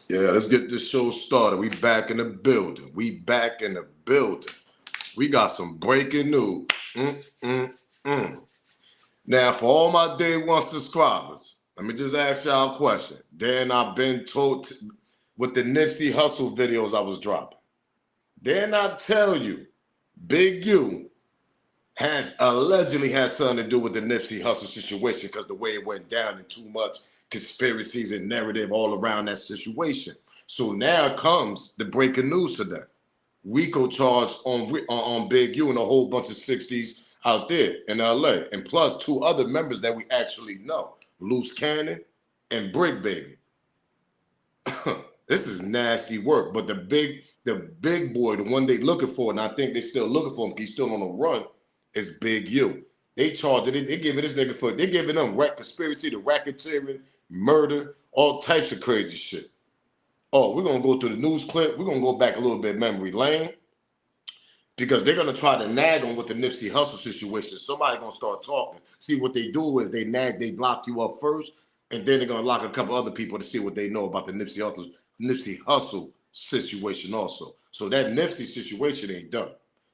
Yeah, let's get this show started. We back in the building. We back in the building. We got some breaking news. Mm, mm, mm. Now, for all my day one subscribers, let me just ask y'all a question. Then I've been told with the Nipsey Hussle videos I was dropping. Then I tell you, Big U has allegedly had something to do with the Nipsey Hussle situation because the way it went down and too much conspiracies and narrative all around that situation. So now comes the breaking news today. Rico charged on Big U and a whole bunch of 60s out there in LA. And plus two other members that we actually know, Loose Cannon and Brick Baby. This is nasty work. But the big boy, the one they looking for, and I think they still looking for him, he's still on the run, is Big U. They charged it, they giving this nigga they giving them conspiracy to racketeering, murder, all types of crazy shit. Oh, we're gonna go through the news clip. We're gonna go back a little bit memory lane because they're gonna try to nag on with the Nipsey Hussle situation. Somebody gonna start talking. See what they do is they lock you up first, and then they're gonna lock a couple other people to see what they know about the Nipsey Hussle situation also. So that Nipsey situation ain't done.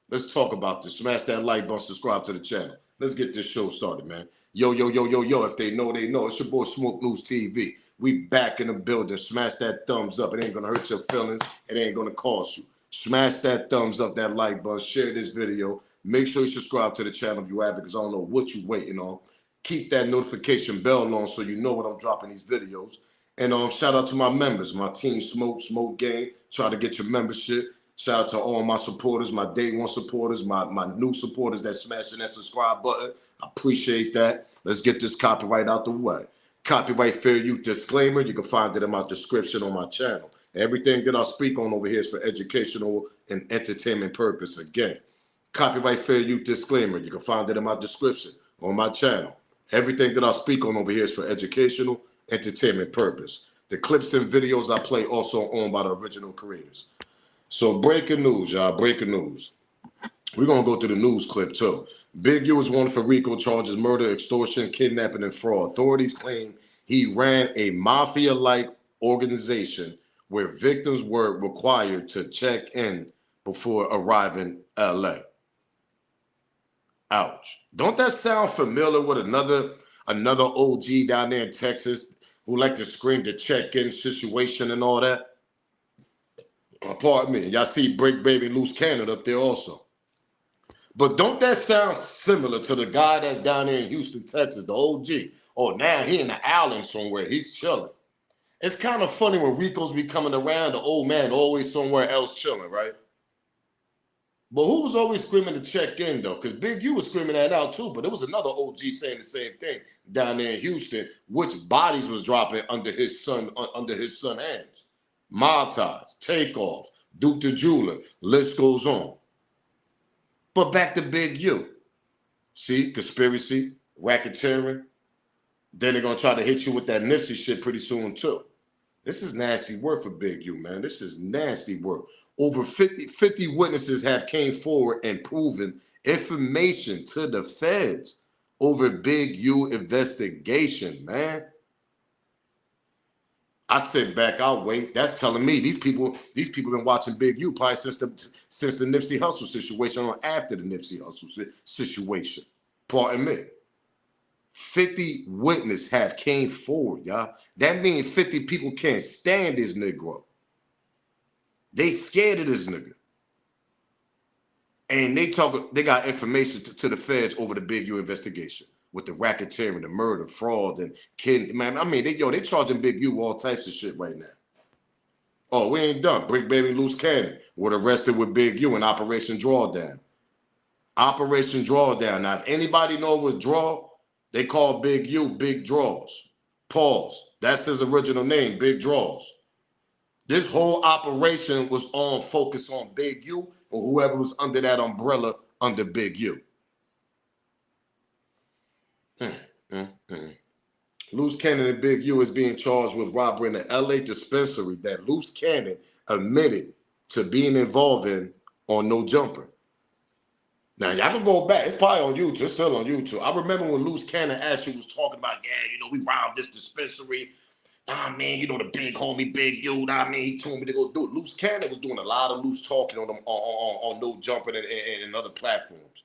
Let's talk about this. Smash that like button, subscribe to the channel. Let's get this show started, man. Yo, yo, yo, yo, yo. If they know, they know. It's your boy Smoke News TV. We back in the building. Smash that thumbs up. It ain't gonna hurt your feelings. It ain't gonna cost you. Smash that thumbs up, that like button. Share this video. Make sure you subscribe to the channel if you have it, because I don't know what you waiting on. Keep that notification bell on so you know when I'm dropping these videos. And shout out to my members, my team Smoke Gang. Try to get your membership. Shout out to all my supporters, my day one supporters, my new supporters that smashing that subscribe button. I appreciate that. Let's get this copyright out the way. Copyright fair use disclaimer. You can find it in my description on my channel. Everything that I speak on over here is for educational and entertainment purpose. Again, copyright fair use disclaimer. You can find it in my description on my channel. Everything that I speak on over here is for educational, entertainment purpose. The clips and videos I play also owned by the original creators. So breaking news, y'all, breaking news. We're going to go through the news clip, too. Big U was wanted for RICO charges, murder, extortion, kidnapping, and fraud. Authorities claim he ran a mafia-like organization where victims were required to check in before arriving L.A. Ouch. Don't that sound familiar with another OG down there in Texas who like to scream the check-in situation and all that? Pardon me. Y'all see Brick Baby and Loose Cannon up there also. But don't that sound similar to the guy that's down there in Houston, Texas, the OG? Oh, now he in the island somewhere. He's chilling. It's kind of funny when Rico's be coming around, the old man always somewhere else chilling, right? But who was always screaming to check in, though? Because Big U was screaming that out, too. But there was another OG saying the same thing down there in Houston, which bodies was dropping under his son hands. Mob ties, takeoffs, Duke the Jeweler, list goes on. But back to Big U. See, conspiracy, racketeering. Then they're going to try to hit you with that Nipsey shit pretty soon, too. This is nasty work for Big U, man. This is nasty work. Over 50 witnesses have came forward and proven information to the feds over Big U investigation, man. I sit back, I'll wait. That's telling me these people been watching Big U probably since the Nipsey Hussle situation or after the Nipsey Hussle situation. Pardon me. 50 witnesses have came forward, y'all. That means 50 people can't stand this Negro. They scared of this nigga. And they got information to the feds over the Big U investigation with the racketeering, the murder, fraud, and kidnapping. Man, I mean, they charging Big U all types of shit right now. Oh, we ain't done. Brick Baby, Loose Cannon were arrested with Big U in Operation Drawdown. Operation Drawdown. Now, if anybody know what draw, they call Big U Big Draws. Pause. That's his original name, Big Draws. This whole operation was on focus on Big U or whoever was under that umbrella under Big U. Loose Cannon and Big U is being charged with robbery in the LA dispensary that Loose Cannon admitted to being involved in on No Jumper. Now, y'all can go back. It's probably on YouTube. It's still on YouTube. I remember when Loose Cannon actually was talking about, yeah, we robbed this dispensary. Nah, man, you know the big homie, Big U. Nah, man, he told me to go do it. Loose Cannon was doing a lot of loose talking on them on No Jumping and other platforms.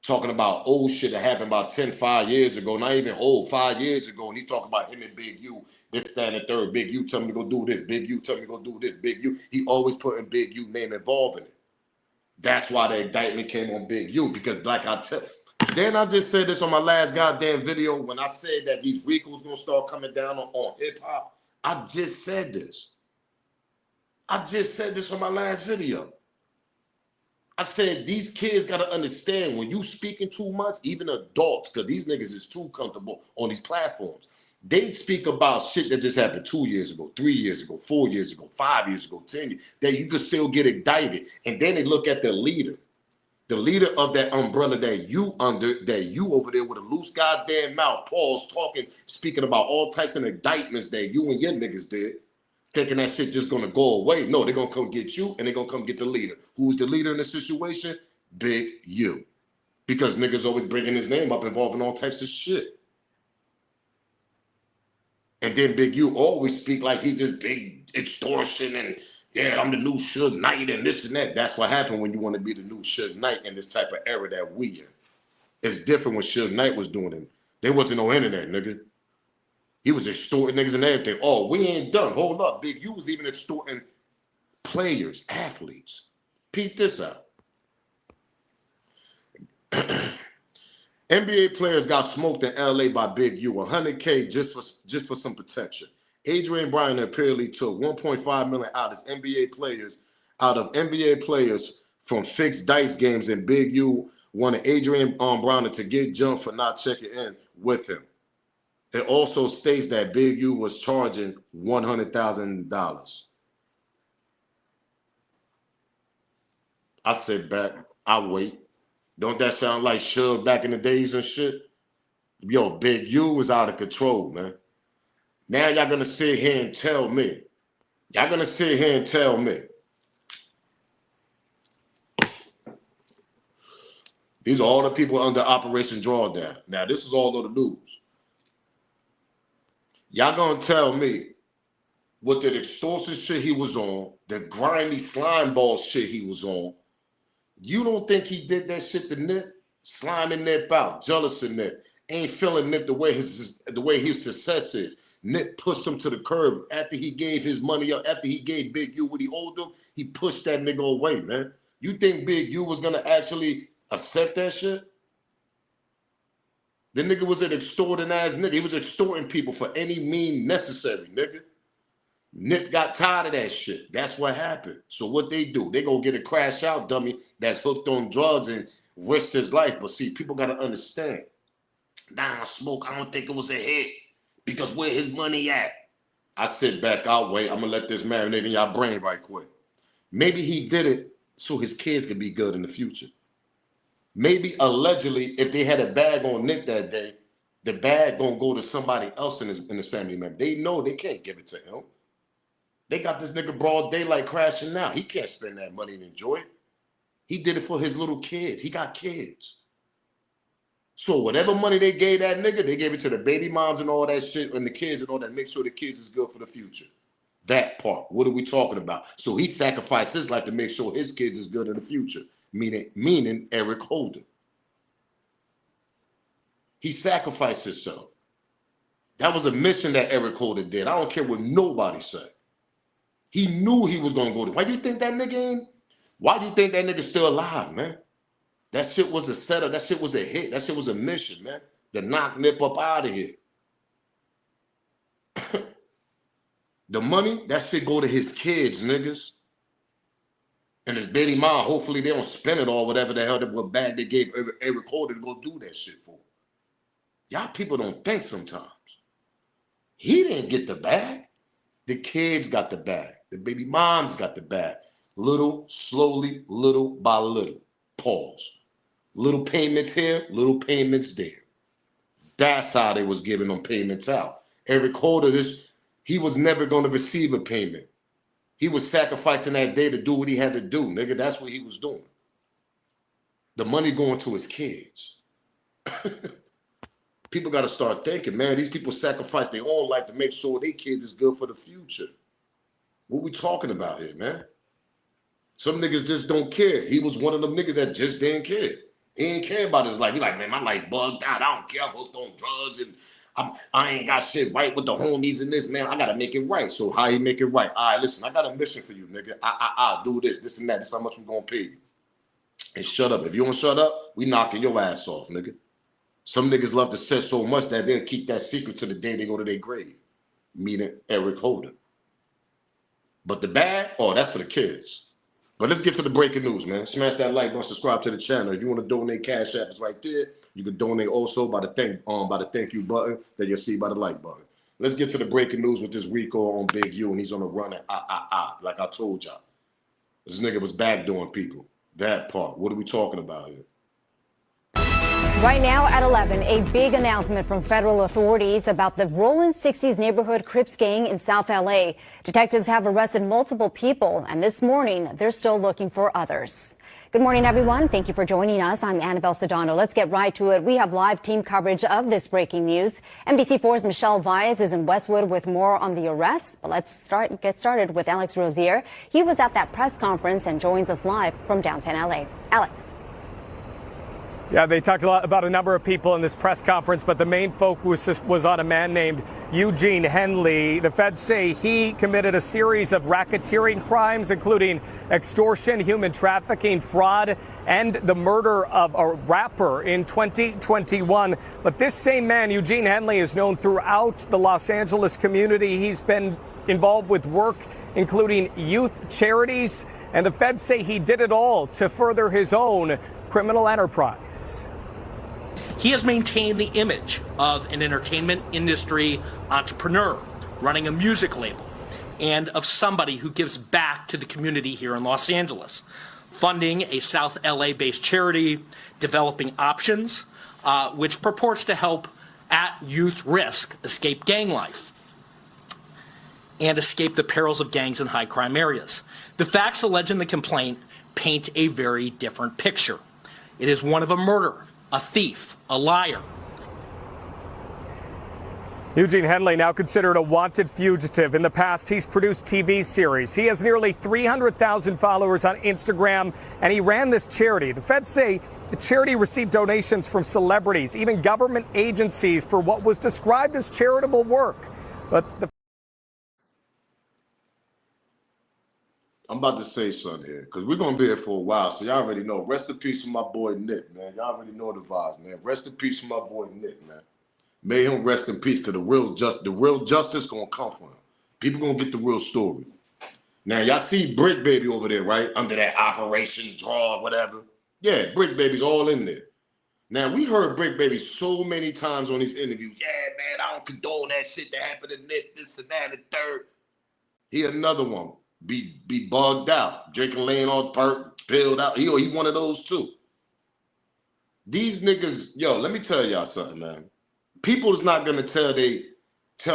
Talking about old shit that happened about 5 years ago, not even old, 5 years ago. And he talking about him and Big U, this, that, and the third. Big U tell me to go do this. Big U tell me to go do this. Big U. He always putting Big U name involved in it. That's why the indictment came on Big U, because like I tell, then I just said this on my last goddamn video when I said that these recalls gonna start coming down on hip hop. I just said this. I just said this on my last video. I said these kids gotta understand when you speaking too much, even adults, because these niggas is too comfortable on these platforms. They speak about shit that just happened 2 years ago, 3 years ago, 4 years ago, 5 years ago, 10 years, that you could still get indicted. And then they look at the leader of that umbrella that you under, that you over there with a loose goddamn mouth, pause, talking, speaking about all types of indictments that you and your niggas did, thinking that shit just gonna go away. No, they're gonna come get you and they're gonna come get the leader. Who's the leader in the situation? Big U. Because niggas always bringing his name up involving all types of shit. And then Big U always speak like he's this big extortion and yeah, I'm the new Suge Knight and this and that. That's what happened when you want to be the new Suge Knight in this type of era that we in. It's different when Suge Knight was doing it. There wasn't no internet, nigga. He was extorting niggas and everything. Oh, we ain't done. Hold up. Big U was even extorting players, athletes. Peep this out. NBA players got smoked in LA by Big U, $100K just for some protection. Adrian Bryant apparently took $1.5 million out of NBA players from fixed dice games, and Big U wanted Adrian Bryant to get jumped for not checking in with him. It also states that Big U was charging $100,000. I sit back, I wait. Don't that sound like Suge back in the days and shit? Yo, Big U was out of control, man. Now y'all gonna sit here and tell me. These are all the people under Operation Drawdown. Now, this is all of the news. Y'all gonna tell me what the extortion shit he was on, the grimy slime ball shit he was on. You don't think he did that shit to Nip? Sliming Nip out, jealous of Nip. Ain't feeling Nip the way his success is. Nip pushed him to the curb after he gave his money up, after he gave Big U what he owed him. He pushed that nigga away, man. You think Big U was gonna actually accept that shit? The nigga was an extorting ass nigga. He was extorting people for any means necessary, nigga. Nip got tired of that shit. That's what happened. So what they do, they go get a crash out dummy that's hooked on drugs and risked his life. But see, people got to understand. Nah, Smoke, I don't think it was a hit because where his money at? I sit back, I'll wait. I'm going to let this marinate in your brain right quick. Maybe he did it so his kids could be good in the future. Maybe allegedly, if they had a bag on Nick that day, the bag going to go to somebody else in his family member. They know they can't give it to him. They got this nigga broad daylight crashing out. He can't spend that money and enjoy it. He did it for his little kids. He got kids. So whatever money they gave that nigga, they gave it to the baby moms and all that shit and the kids and all that. Make sure the kids is good for the future. That part. What are we talking about? So he sacrificed his life to make sure his kids is good in the future. Meaning Eric Holder. He sacrificed himself. That was a mission that Eric Holder did. I don't care what nobody said. He knew he was going to go there. Why do you think that nigga ain't? Why do you think that nigga's still alive, man? That shit was a setup. That shit was a hit. That shit was a mission, man. To knock Nip up out of here. The money, that shit go to his kids, niggas. And his baby mom, hopefully they don't spend it all, whatever the hell, what bag they gave Eric Holder to go do that shit for. Y'all people don't think sometimes. He didn't get the bag. The kids got the bag. The baby moms got the bag. Little, slowly, little by little. Pause. Little payments here, little payments there. That's how they was giving them payments out. Eric Holder, he was never going to receive a payment. He was sacrificing that day to do what he had to do, nigga. That's what he was doing. The money going to his kids. people got to start thinking, man, these people sacrifice their own life to make sure their kids is good for the future. What we talking about here, man? Some niggas just don't care. He was one of them niggas that just didn't care. He didn't care about his life. He like, man, my life bugged out. I don't care. I'm hooked on drugs and I ain't got shit right with the homies and this, man. I got to make it right. So how he make it right? All right, listen, I got a mission for you, nigga. I'll do this and that. This is how much we going to pay you. And shut up. If you don't shut up, we knocking your ass off, nigga. Some niggas love to say so much that they'll keep that secret to the day they go to their grave. Meaning Eric Holder. But the bad, that's for the kids. But let's get to the breaking news, man. Smash that like button, subscribe to the channel. If you want to donate, Cash App is right there. You can donate also by the thank you button that you'll see by the like button. Let's get to the breaking news with this Rico on Big U, and he's on a run at like I told y'all. This nigga was backdooring people. That part. What are we talking about here? Right now at 11, a big announcement from federal authorities about the Rollin' 60s neighborhood Crips gang in South L.A. Detectives have arrested multiple people, and this morning they're still looking for others. Good morning, everyone. Thank you for joining us. I'm Annabelle Sedano. Let's get right to it. We have live team coverage of this breaking news. NBC4's Michelle Vyas is in Westwood with more on the arrest. But let's get started with Alex Rozier. He was at that press conference and joins us live from downtown L.A. Alex. Yeah, they talked a lot about a number of people in this press conference, but the main focus was on a man named Eugene Henley. The feds say he committed a series of racketeering crimes, including extortion, human trafficking, fraud, and the murder of a rapper in 2021. But this same man, Eugene Henley, is known throughout the Los Angeles community. He's been involved with work including youth charities, and the feds say he did it all to further his own criminal enterprise. He has maintained the image of an entertainment industry entrepreneur running a music label and of somebody who gives back to the community here in Los Angeles, funding a South LA-based charity, developing options, which purports to help at youth risk escape gang life and escape the perils of gangs in high crime areas. The facts alleged in the complaint paint a very different picture. It is one of a murderer, a thief, a liar. Eugene Henley, now considered a wanted fugitive. In the past, he's produced TV series. He has nearly 300,000 followers on Instagram, and he ran this charity. The feds say the charity received donations from celebrities, even government agencies, for what was described as charitable work. But I'm about to say something here, because we're going to be here for a while, so y'all already know. Rest in peace to my boy Nip, man. Y'all already know the vibes, man. Rest in peace to my boy Nip, man. May him rest in peace, because the real justice going to come for him. People going to get the real story. Now, y'all see Brick Baby over there, right? Under that Operation Draw, whatever. Yeah, Brick Baby's all in there. Now, we heard Brick Baby so many times on these interviews. Yeah, man, I don't condone that shit that happened to Nip, this and that, and the third. He another one. Be bugged out, drinking, laying on perk, pilled out. He one of those too. These niggas, yo, let me tell y'all something, man. People is not gonna tell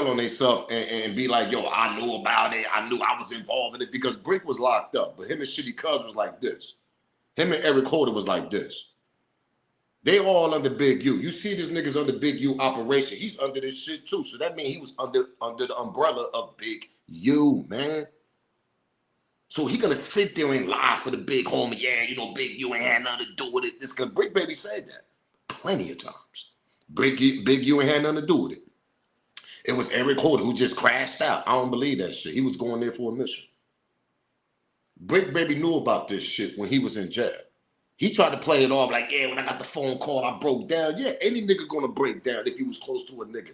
on themselves and be like, yo, I knew about it. I knew I was involved in it, because Brick was locked up, but him and Shitty Cuz was like this. Him and Eric Holder was like this. They all under Big U. You see these niggas under Big U operation. He's under this shit too. So that means he was under the umbrella of Big U, man. So he gonna sit there and lie for the big homie. Yeah, you know, Big U ain't had nothing to do with it. This, because Brick Baby said that plenty of times. Big U ain't had nothing to do with it. It was Eric Holder who just crashed out. I don't believe that shit. He was going there for a mission. Brick Baby knew about this shit when he was in jail. He tried to play it off like, yeah, when I got the phone call, I broke down. Yeah, any nigga gonna break down if he was close to a nigga.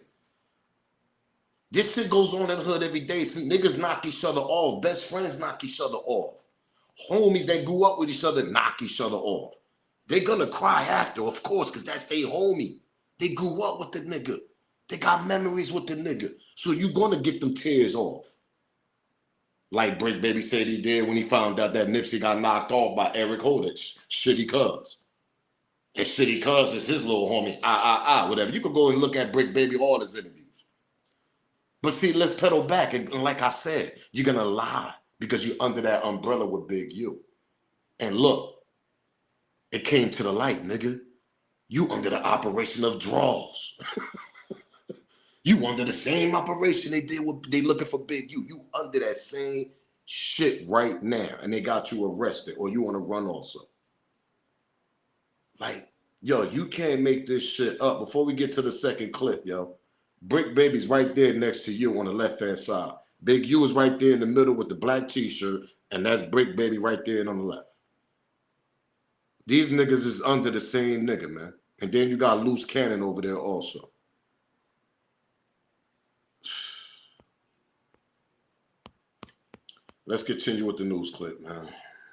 This shit goes on in the hood every day. Some niggas knock each other off. Best friends knock each other off. Homies that grew up with each other knock each other off. They're gonna cry after, of course, because that's their homie. They grew up with the nigga. They got memories with the nigga. So you gonna get them tears off. Like Brick Baby said he did when he found out that Nipsey got knocked off by Eric Holder, Shitty Cuz. And Shitty Cuz is his little homie, whatever. You could go and look at Brick Baby, all his interviews. But see, let's pedal back. And like I said, you're going to lie because you're under that umbrella with Big U. And look, it came to the light, nigga. You under the operation of draws. You under the same operation they did with they looking for Big U. You under that same shit right now, and they got you arrested, or you want to run also. Like, yo, you can't make this shit up. Before we get to the second clip, yo, Brick Baby's right there next to you on the left-hand side. Big U is right there in the middle with the black t-shirt, and that's Brick Baby right there on the left. These niggas is under the same nigga, man. And then you got Loose Cannon over there also. Let's continue with the news clip, man.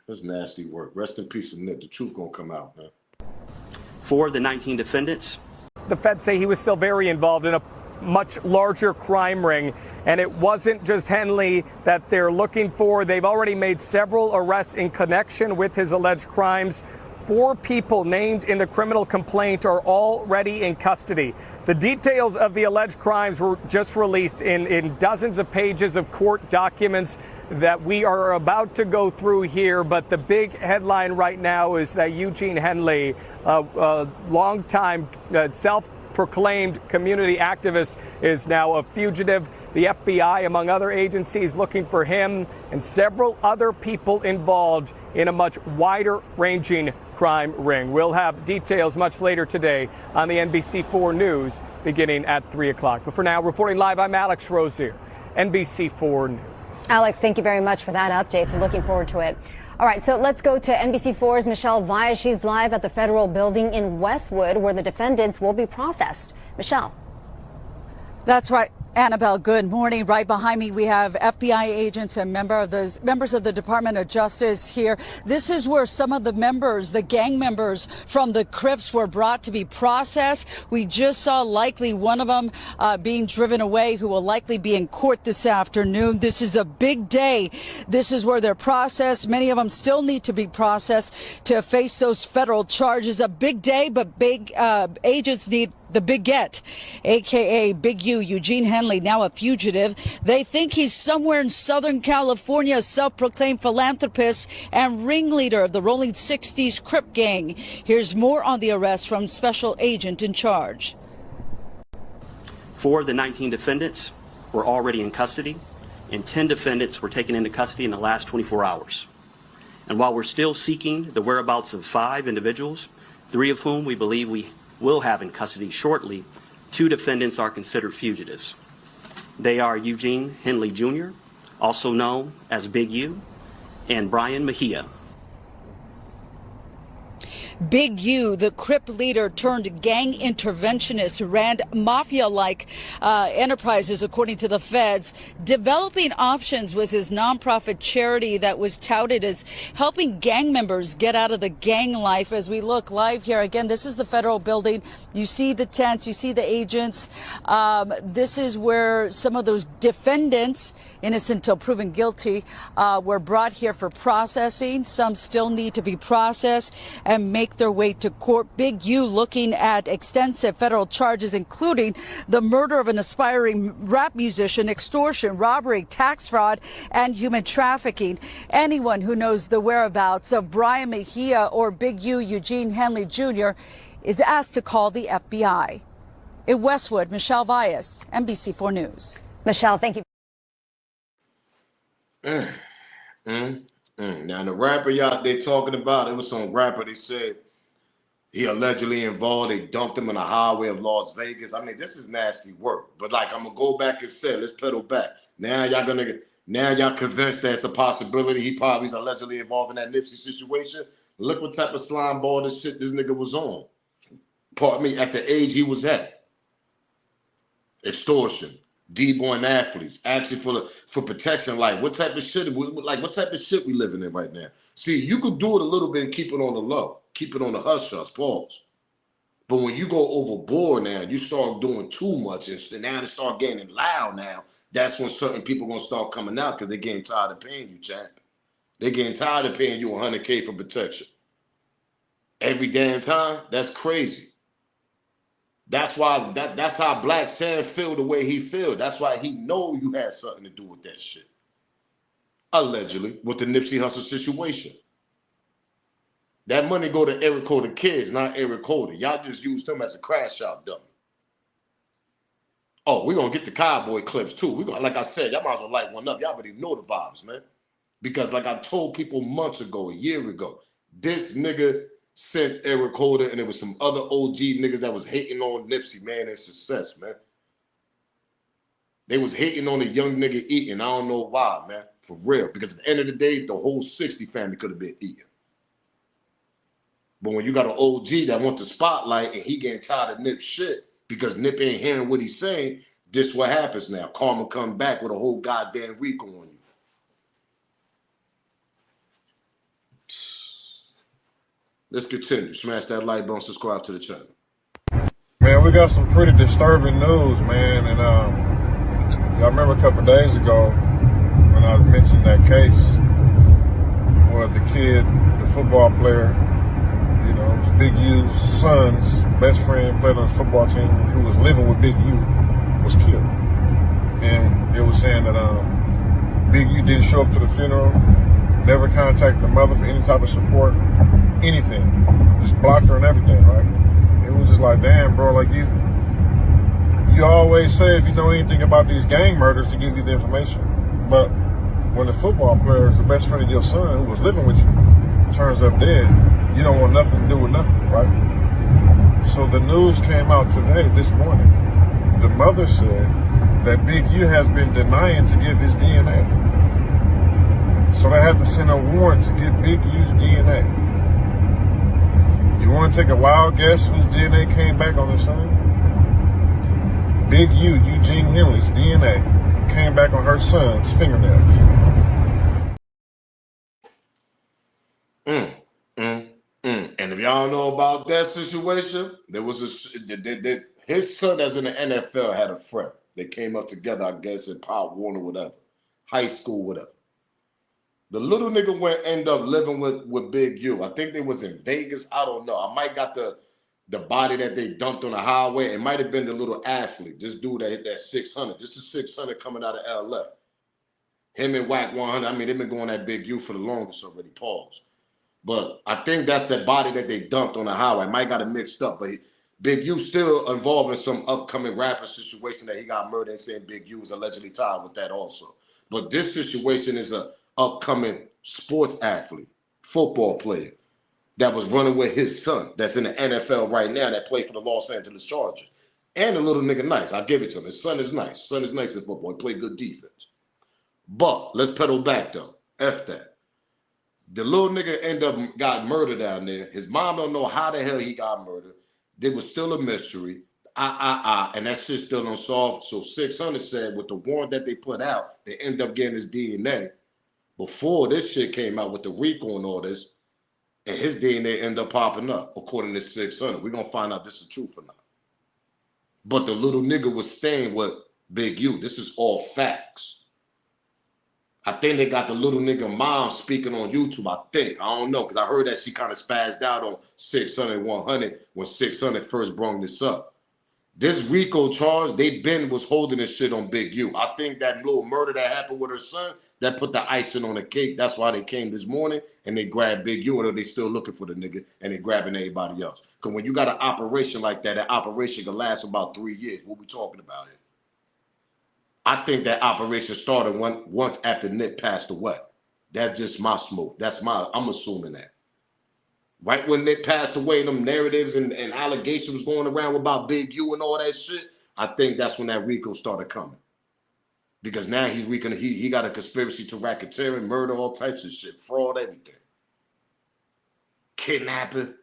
That's nasty work. Rest in peace, Nip. The truth gonna come out, man. For the 19 defendants, the feds say he was still very involved in a much larger crime ring, and it wasn't just Henley that they're looking for. They've already made several arrests in connection with his alleged crimes. 4 people named in the criminal complaint are already in custody. The details of the alleged crimes were just released in dozens of pages of court documents that we are about to go through here. But the big headline right now is that Eugene Henley, a longtime self-proclaimed community activist, is now a fugitive. The FBI, among other agencies, looking for him and several other people involved in a much wider-ranging crime ring. We'll have details much later today on the NBC4 News beginning at 3 o'clock. But for now, reporting live, I'm Alex Rozier, NBC4 News. Alex, thank you very much for that update. We're looking forward to it. All right, so let's go to NBC4's Michelle Vyas. She's live at the federal building in Westwood, where the defendants will be processed. Michelle. That's right. Annabelle, good morning. Right behind me, we have FBI agents and members of the Department of Justice here. This is where some of the members, the gang members from the Crips, were brought to be processed. We just saw likely one of them being driven away, who will likely be in court this afternoon. This is a big day. This is where they're processed. Many of them still need to be processed to face those federal charges. A big day, but big agents need the Big Get, a.k.a. Big U, Eugene Henley, now a fugitive. They think he's somewhere in Southern California, a self-proclaimed philanthropist and ringleader of the Rolling 60s Crip gang. Here's more on the arrest from Special Agent in charge. 4 of the 19 defendants were already in custody, and 10 defendants were taken into custody in the last 24 hours. And while we're still seeking the whereabouts of 5 individuals, 3 of whom we believe we will have in custody shortly, 2 defendants are considered fugitives. They are Eugene Henley Jr., also known as Big U, and Brian Mejia. Big U, the Crip leader turned gang interventionist who ran mafia-like enterprises, according to the feds. Developing Options was his nonprofit charity that was touted as helping gang members get out of the gang life. As we look live here, again, this is the federal building. You see the tents, you see the agents. This is where some of those defendants, innocent until proven guilty, were brought here for processing. Some still need to be processed and make their way to court. Big U looking at extensive federal charges, including the murder of an aspiring rap musician, extortion, robbery, tax fraud, and human trafficking. Anyone who knows the whereabouts of Brian Mejia or Big U, Eugene Henley Jr., is asked to call the FBI. In Westwood, Michelle Vyas, NBC4 News. Michelle, thank you. Now, the rapper y'all they talking about, it was some rapper, they said he allegedly involved, they dumped him in the highway of Las Vegas. I mean, this is nasty work. But like, I'm gonna go back and say, let's pedal back. Now y'all convinced that it's a possibility he probably is allegedly involved in that Nipsey situation. Look what type of slime ball this shit this nigga was on. Pardon me, at the age he was at. Extortion. D-boying athletes, actually for protection. Like, what type of shit? What type of shit we living in right now? See, you could do it a little bit and keep it on the low, keep it on the hush-hush, pause. But when you go overboard now, you start doing too much, and now they start getting loud. Now that's when certain people gonna start coming out because they're getting tired of paying you, champ. They're getting tired of paying you $100K for protection every damn time. That's crazy. That's why that's how Black Sam feel the way he feel. That's why he know you had something to do with that shit. Allegedly, with the Nipsey Hussle situation. That money go to Eric Holder kids, not Eric Holder. Y'all just used him as a crash out dummy. Oh, we're going to get the Cowboy clips too. We're gonna, like I said, y'all might as well light one up. Y'all already know the vibes, man. Because like I told people months ago, a year ago, this nigga sent Eric Holder and there was some other OG niggas that was hating on Nipsey, man, and success, man. They was hating on a young nigga eating. I don't know why, man. For real. Because at the end of the day, the whole 60 family could have been eating. But when you got an OG that wants the spotlight and he getting tired of Nip shit because Nip ain't hearing what he's saying, this what happens now. Karma come back with a whole goddamn Rico on you. Let's continue. Smash that like button, subscribe to the channel. Man, we got some pretty disturbing news, man. And y'all remember a couple of days ago when I mentioned that case where the kid, the football player, you know, Big U's son's best friend played on the football team who was living with Big U, was killed. And it was saying that Big U didn't show up to the funeral, never contacted the mother for any type of support, anything. Just blocked her and everything, right? It was just like, damn, bro, like you always say if you know anything about these gang murders to give you the information. But when the football player is the best friend of your son who was living with you turns up dead, you don't want nothing to do with nothing, right? So the news came out today, this morning. The mother said that Big U has been denying to give his DNA. So they had to send a warrant to get Big U's DNA. You want to take a wild guess whose DNA came back on their son? Big U, Eugene Henley's DNA came back on her son's fingernails. And if y'all know about that situation, there was his son that's in the NFL had a friend. They came up together, I guess, in Pop Warner, whatever, high school, whatever. The little nigga end up living with Big U. I think they was in Vegas. I don't know. I might got the body that they dumped on the highway. It might have been the little athlete. This dude that hit that 600. This is 600 coming out of LA. Him and Whack 100. I mean, they've been going at Big U for the longest already. Pause. But I think that's the body that they dumped on the highway. Might got it mixed up, but Big U still involved in some upcoming rapper situation that he got murdered and saying Big U was allegedly tied with that also. But this situation is a upcoming sports athlete, football player that was running with his son that's in the NFL right now that played for the Los Angeles Chargers. And the little nigga nice. I'll give it to him. His son is nice. Son is nice in football. He played good defense. But let's pedal back though. F that. The little nigga got murdered down there. His mom don't know how the hell he got murdered. There was still a mystery. And that shit still unsolved. So 600 said with the warrant that they put out, they end up getting his DNA. Before this shit came out with the Rico and all this, and his DNA ended up popping up, according to 600. We're going to find out this is the truth or not. But the little nigga was staying with Big U. This is all facts. I think they got the little nigga mom speaking on YouTube, I think. I don't know, because I heard that she kind of spazzed out on 600, 100 when 600 first brought this up. This Rico charge, was holding this shit on Big U. I think that little murder that happened with her son, that put the icing on the cake. That's why they came this morning and they grabbed Big U, or they still looking for the nigga and they grabbing everybody else. Because when you got an operation like that, that operation can last about 3 years. What we talking about here? I think that operation started once after Nip passed away. That's just my smoke. I'm assuming that. Right when Nip passed away, them narratives and allegations was going around about Big U and all that shit, I think that's when that Rico started coming. Because now he got a conspiracy to racketeering, murder, all types of shit, fraud, everything. Kidnapping,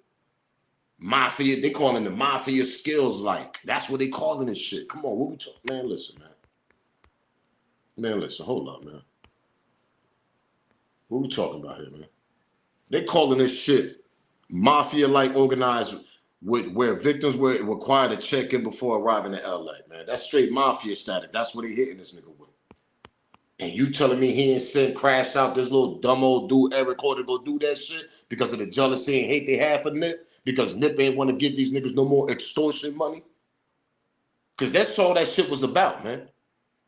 mafia. They calling the mafia skills like. That's what they calling this shit. Come on, what we talking? Man, listen, man. Man, listen, hold up, man. What we talking about here, man? They calling this shit mafia-like organized where victims were required to check in before arriving in LA, man. That's straight mafia status. That's what they hitting this nigga with. And you telling me he ain't sent crash out this little dumb old dude Eric Holder to go do that shit because of the jealousy and hate they have for Nip? Because Nip ain't want to give these niggas no more extortion money? Because that's all that shit was about, man.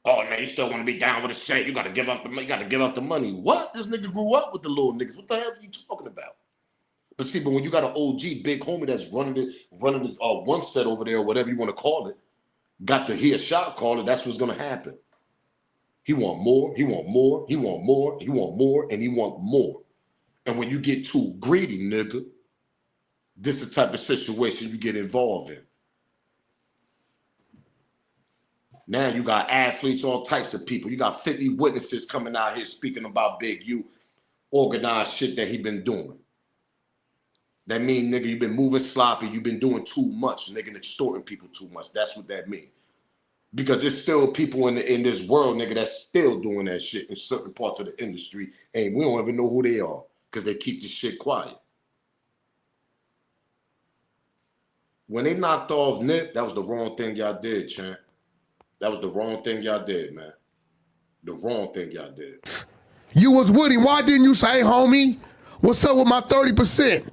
Oh man, you still want to be down with a set? You gotta give up the money. What? This nigga grew up with the little niggas. What the hell are you talking about? But see, but when you got an OG big homie that's running this one set over there, or whatever you want to call it, got to hear a shot caller, that's what's gonna happen. He want more, he want more, he want more, he want more, and he want more. And when you get too greedy, nigga, this is the type of situation you get involved in. Now you got athletes, all types of people. You got 50 witnesses coming out here speaking about Big U, organized shit that he been doing. That mean, nigga, you been moving sloppy. You been doing too much, nigga, and extorting people too much. That's what that mean. Because there's still people in this world, nigga, that's still doing that shit in certain parts of the industry, and we don't even know who they are because they keep this shit quiet. When they knocked off Nip, that was the wrong thing y'all did, champ. That was the wrong thing y'all did, man. The wrong thing y'all did. You was with him. Why didn't you say, hey, homie, what's up with my 30%?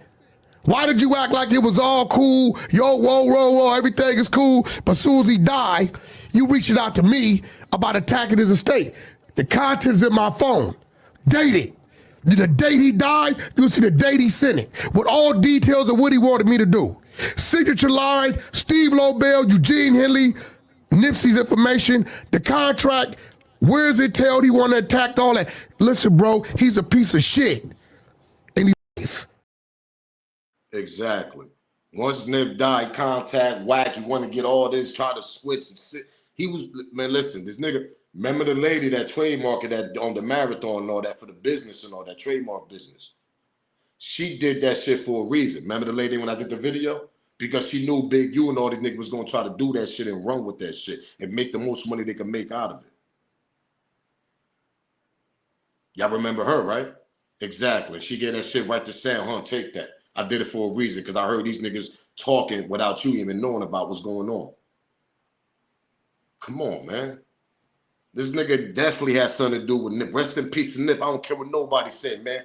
Why did you act like it was all cool? Yo, whoa, everything is cool. But as soon as he died, you reached out to me about attacking his estate. The contents in my phone. Dated. The date he died, you'll see the date he sent it. With all details of what he wanted me to do. Signature line, Steve Lobel, Eugene Henley, Nipsey's information, the contract, where is it told he wanted to attack, all that. Listen, bro, he's a piece of shit. And he's Exactly. Once Nip died, contact, whack, he wanted to get all this, try to switch and sit. He was, man, listen, this nigga, remember the lady that trademarked that on the marathon and all that for the business and all that trademark business? She did that shit for a reason. Remember the lady when I did the video? Because she knew Big U and all these niggas was gonna try to do that shit and run with that shit and make the most money they can make out of it. Y'all remember her, right? Exactly. She gave that shit right to Sam, huh? Take that. I did it for a reason because I heard these niggas talking without you even knowing about what's going on. Come on, man. This nigga definitely has something to do with Nip. Rest in peace to Nip. I don't care what nobody said, man.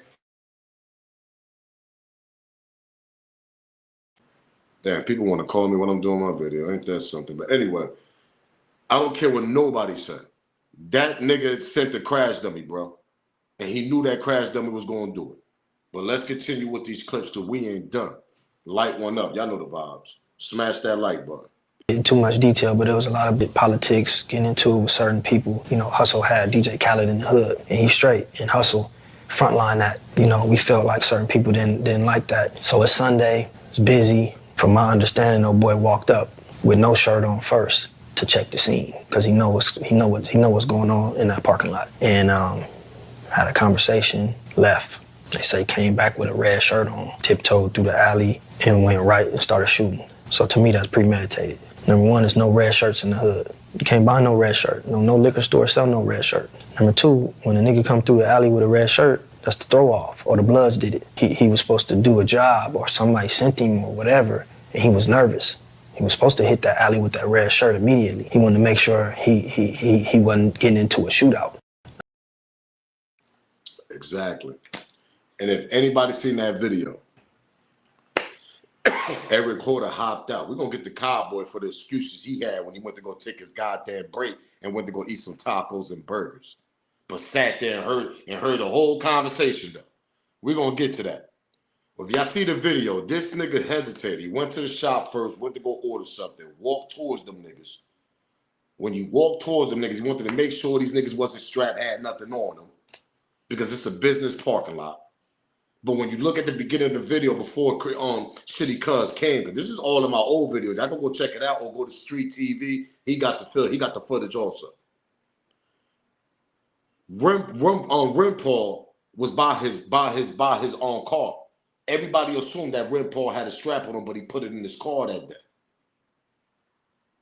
Damn, people want to call me when I'm doing my video. Ain't that something? But anyway, I don't care what nobody said. That nigga sent the crash dummy, bro. And he knew that crash dummy was going to do it. But let's continue with these clips till we ain't done. Light one up. Y'all know the vibes. Smash that like button. In too much detail, but there was a lot of big politics getting into it with certain people. You know, Hussle had DJ Khaled in the hood, and he's straight. And Hussle frontline that. You know, we felt like certain people didn't like that. So it's Sunday. It's busy. From my understanding, old boy walked up with no shirt on first to check the scene because he know what's going on in that parking lot. And had a conversation, left. They say came back with a red shirt on, tiptoed through the alley, and went right and started shooting. So to me, that's premeditated. Number one, there's no red shirts in the hood. You can't buy no red shirt. No liquor store sell no red shirt. Number two, when a nigga come through the alley with a red shirt, that's the throw off, or the Bloods did it. He was supposed to do a job, or somebody sent him, or whatever, and he was nervous. He was supposed to hit that alley with that red shirt immediately. He wanted to make sure he wasn't getting into a shootout. Exactly. And if anybody seen that video, Eric Horter hopped out. We're going to get the Cowboy for the excuses he had when he went to go take his goddamn break and went to go eat some tacos and burgers. But sat there and heard the whole conversation, though. We're going to get to that. But if y'all see the video, this nigga hesitated. He went to the shop first, went to go order something, walked towards them niggas. When you walk towards them niggas, he wanted to make sure these niggas wasn't strapped, had nothing on them. Because it's a business parking lot. But when you look at the beginning of the video before Shitty Cuz came, because this is all in my old videos. I can go check it out or go to Street TV. He got the footage also. Rimpall was by his own car. Everybody assumed that Rimpall had a strap on him, but he put it in his car that day.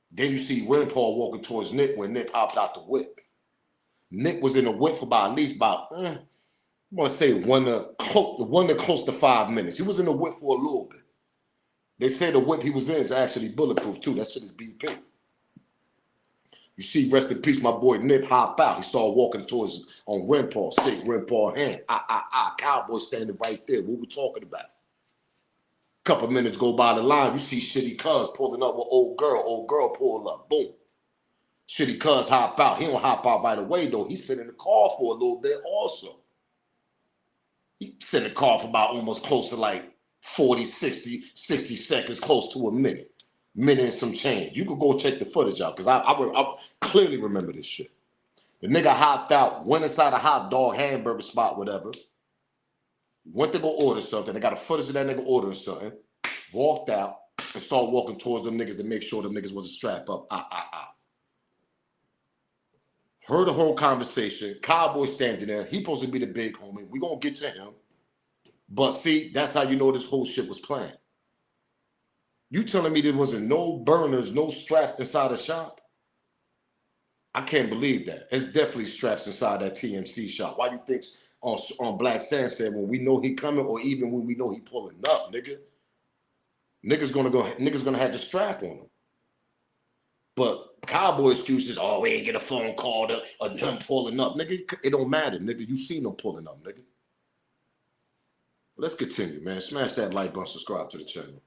Then you see Rimpall walking towards Nick when Nick hopped out the whip. Nick was in the whip for about I'm gonna say one to close to 5 minutes. He was in the whip for a little bit. They say the whip he was in is actually bulletproof too. That shit is BP. You see, rest in peace, my boy Nip hop out. He started walking towards on Rimpall, shake Rimpall hand. Cowboy standing right there. What we talking about? Couple minutes go by the line. You see Shitty Cuz pulling up with old girl. Old girl pull up. Boom. Shitty Cuz hop out. He don't hop out right away though. He sit in the car for a little bit also. He sit in the car for about almost close to like 40, 60 seconds, close to a minute. Minute and some change. You could go check the footage out because I clearly remember this shit. The nigga hopped out, went inside a hot dog, hamburger spot, whatever. Went to go order something. They got a footage of that nigga ordering something. Walked out and started walking towards them niggas to make sure them niggas wasn't strapped up. Heard the whole conversation. Cowboy standing there. He supposed to be the big homie. We gonna get to him. But see, that's how you know this whole shit was planned. You telling me there wasn't no burners, no straps inside the shop? I can't believe that. It's definitely straps inside that TMC shop. Why you think on Black Sam said when we know he coming or even when we know he pulling up, nigga? Niggas gonna have the strap on him. But Cowboy excuses, oh, we ain't get a phone call of him pulling up. Nigga, it don't matter, nigga. You seen him pulling up, nigga. Let's continue, man. Smash that like button, subscribe to the channel.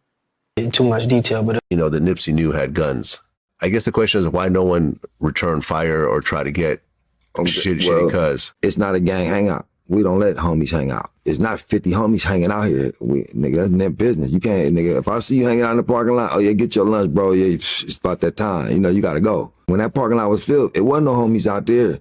In too much detail, but you know, that Nipsey knew had guns. I guess the question is why no one returned fire or try to get shitty cuz. It's not a gang hangout. We don't let homies hang out. It's not 50 homies hanging out here. Nigga, that's net business. You can't, nigga, if I see you hanging out in the parking lot, oh yeah, get your lunch, bro. Yeah, it's about that time. You know, you gotta go. When that parking lot was filled, it wasn't no homies out there.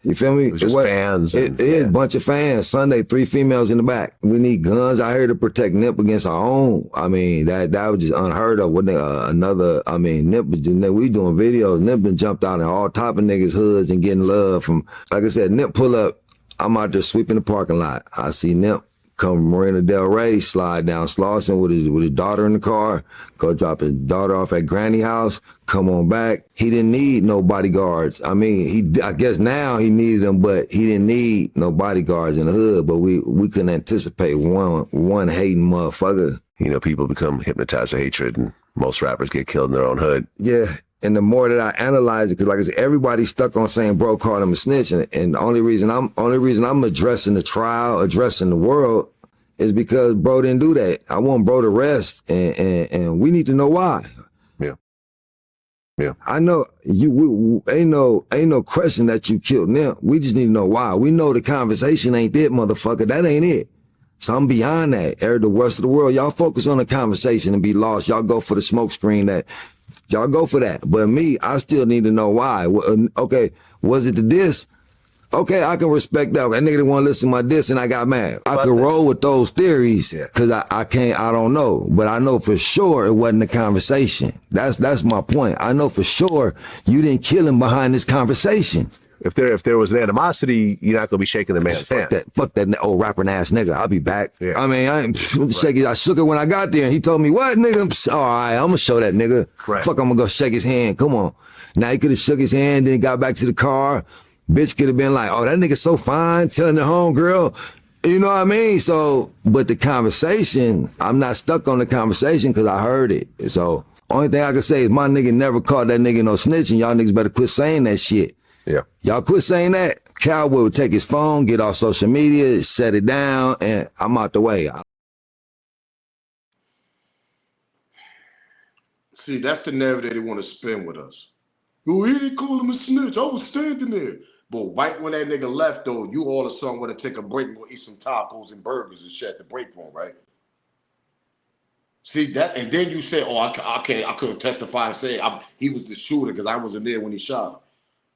You feel me? It was just fans. It is a bunch of fans. Sunday, 3 females in the back. We need guns out here to protect Nip against our own. I mean, that was just unheard of. Nip was just, we doing videos. Nip been jumped out in all type of niggas' hoods and getting love from, like I said, Nip pull up. I'm out there sweeping the parking lot. I see Nip come from Marina Del Rey, slide down Slauson with his daughter in the car, go drop his daughter off at Granny house, come on back. He didn't need no bodyguards. I mean, I guess now he needed them, but he didn't need no bodyguards in the hood. But we couldn't anticipate one hating motherfucker. You know, people become hypnotized with hatred, and most rappers get killed in their own hood. Yeah. And the more that I analyze it, because like I said, everybody's stuck on saying bro called him a snitch, and the only reason I'm addressing the trial, addressing the world, is because bro didn't do that. I want bro to rest, and we need to know why. Yeah. I know ain't no question that you killed Nip. We just need to know why. We know the conversation ain't it, motherfucker. That ain't it. So I'm beyond that. The rest of the world, y'all focus on the conversation and be lost. Y'all go for the smoke screen y'all go for that. But me, I still need to know why. Okay, was it the diss? Okay, I can respect that. That nigga didn't want to listen to my diss and I got mad. I could roll with those theories because I don't know. But I know for sure it wasn't a conversation. That's my point. I know for sure you didn't kill him behind this conversation. If there was an animosity, you're not gonna be shaking the man's hand. Fuck that old rapping ass nigga. I'll be back. Yeah. I mean, I shook it when I got there, and he told me, "What, nigga? All right, I'm gonna show that nigga. Right. Fuck, I'm gonna go shake his hand. Come on." Now he could have shook his hand, then got back to the car. Bitch could have been like, "Oh, that nigga so fine," telling the homegirl. You know what I mean? So, but the conversation, I'm not stuck on the conversation because I heard it. So, only thing I can say is my nigga never called that nigga no snitching. Y'all niggas better quit saying that shit. Yeah. Y'all quit saying that. Cowboy would take his phone, get off social media, set it down, and I'm out the way. See, that's the narrative they want to spin with us. Oh, he ain't call him a snitch. I was standing there. But right when that nigga left, though, you all of a sudden want to take a break and go eat some tacos and burgers and shit at the break room, right? See that, and then you say, "Oh, I couldn't testify and say he was the shooter because I wasn't there when he shot him."